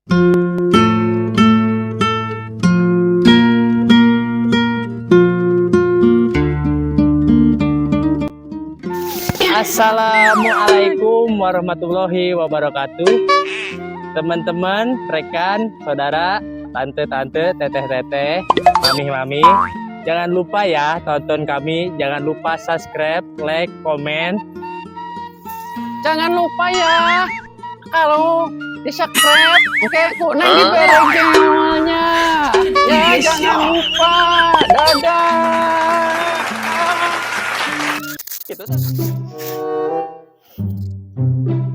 Assalamualaikum warahmatullahi wabarakatuh. Teman-teman, rekan, saudara, tante-tante, teteh-teteh, mami-mami, jangan lupa ya tonton kami. Jangan lupa subscribe, like, komen. Jangan lupa ya kalau di subscribe, oke, kuning di awalnya. Ya jangan lupa. Dadah. Gitu tuh.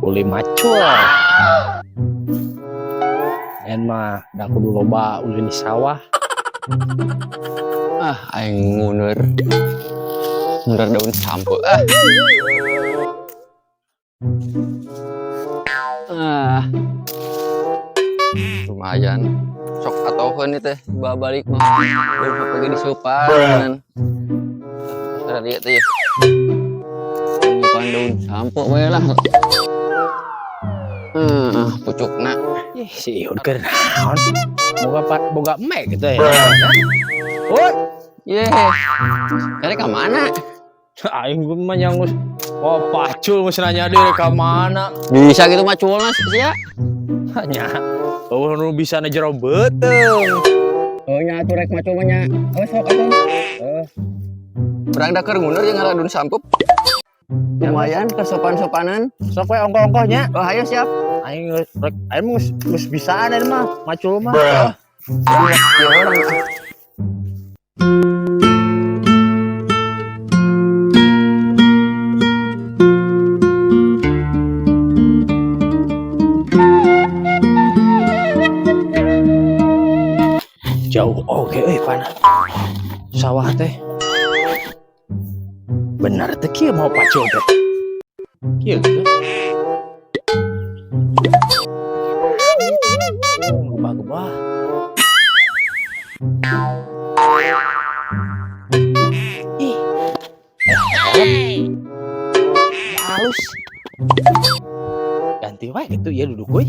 Uli macul. En mah dah kudu loba uli di sawah. Aing ngunur daun sampo. Lumayan. Sok atoheun teh balik mah. Udah pergi di sopan. Cara dia teh. Bukan daun sampo we lah. Pucukna. Si Iun keur naon? Boga emek gitu ya. Woi, Kare ka mana? aing mah nyangus. Oh, pacul geus nanya deui ka mana. Bisa gitu maculna sia. Nya. Oh, nu bisa na jero beuteung. Oh nya atuh rek macul mah nya. Oh sok atuh. Urang da keur ngundur jeung ngaradun sampup. Lumayan kesopan-sopanan. Sok we ongkoh-ongkohnya. Oh ayo siap. Aing geus bisaan eta mah, macul mah. Jauh oke pana. Sawah teh. Bener teh kieu mau pacul teh. Kieu gitu. Gebah-gebah. Ih. Halus. Ganti wae gitu ya duduk we.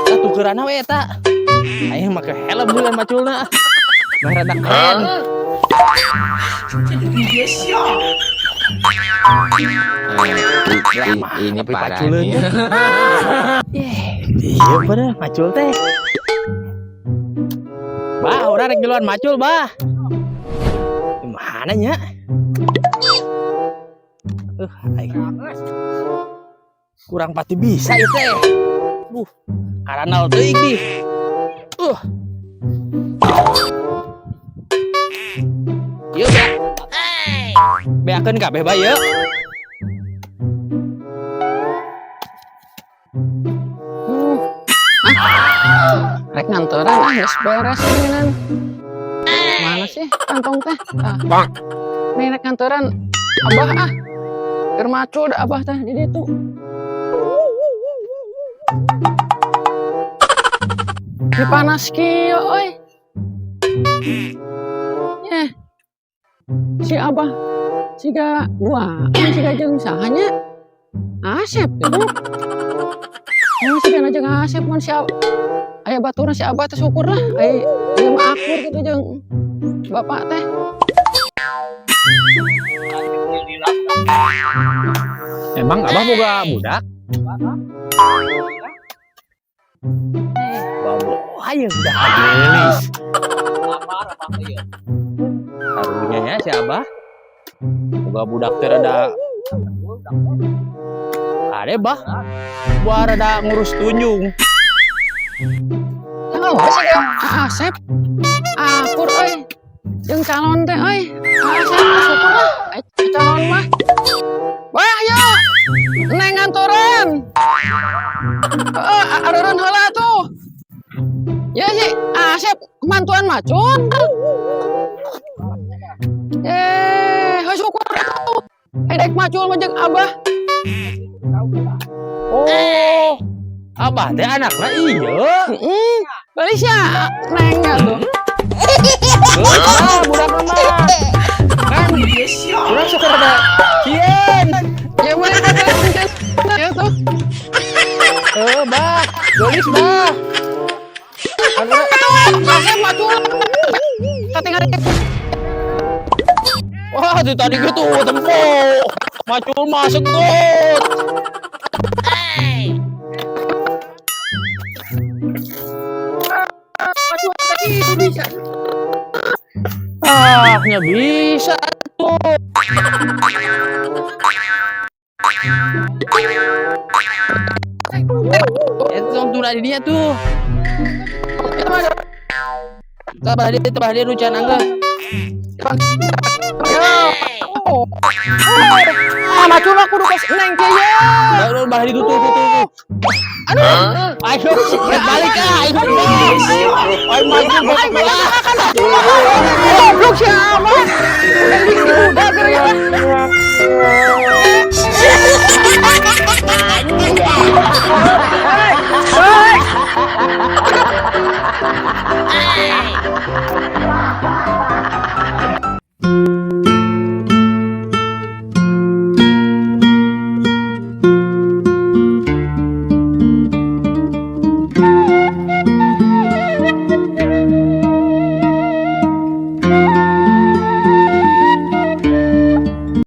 Tukeurana we eta. Aing make helm duluan maculna. Mah rada keren. Ini parahnya. Iya bener macul teh. Bah, urang rek duluan macul, bah. Gimana nya? Kurang pati bisa ieu teh. Karanal teuing nih. Yuk, beakeun kabeh bae yeuh. Rek ngantoran geus beres geunan. Mana sih kantong teh? Nih rek ngantoran Abah keur macul da Abah teh di ditu. Di panas kieu euy. Si Abah siga dua, siga jeung saha nya? Asep gitu. Oh, siga jeung Asep mun si aya baturna si Abah teh syukur lah. Aya mah akur gitu jeung bapak teh. Emang Abah boga budak? Ayo udah gelis. Karunya ya si Abah. Boga budak teh rada ade bah. Buah rada ngurus tunjung. Oh, sih Asep. Akur euy. Jeung calon teh euy. Asep syukur lah. Calon mah. Wah, ya. Neng ngantoran. Areun heula tuh. Ya sih, Asep mantuan macun. Syukur atuh. Dek macul mah jeung Abah. Oh, Abah teh anakna ieu. Bali sia nengnya tuh. Budak mah. Kan urang suka rada kieun. Ya boleh ya tuh. Bah, gelis bah. Wah, itu tadi gitu tempok. Macul masuk tuh. Macul tadi itu bisa. Ah, nya bisa tuh. Itu tuh di dia tuh. Tabah dia rucan angga. Macul aku udah kasih neng kaya. Baru bahari tuh. Aduh. Ayo, balik ah. Ayo maju Goblok siapa? Udah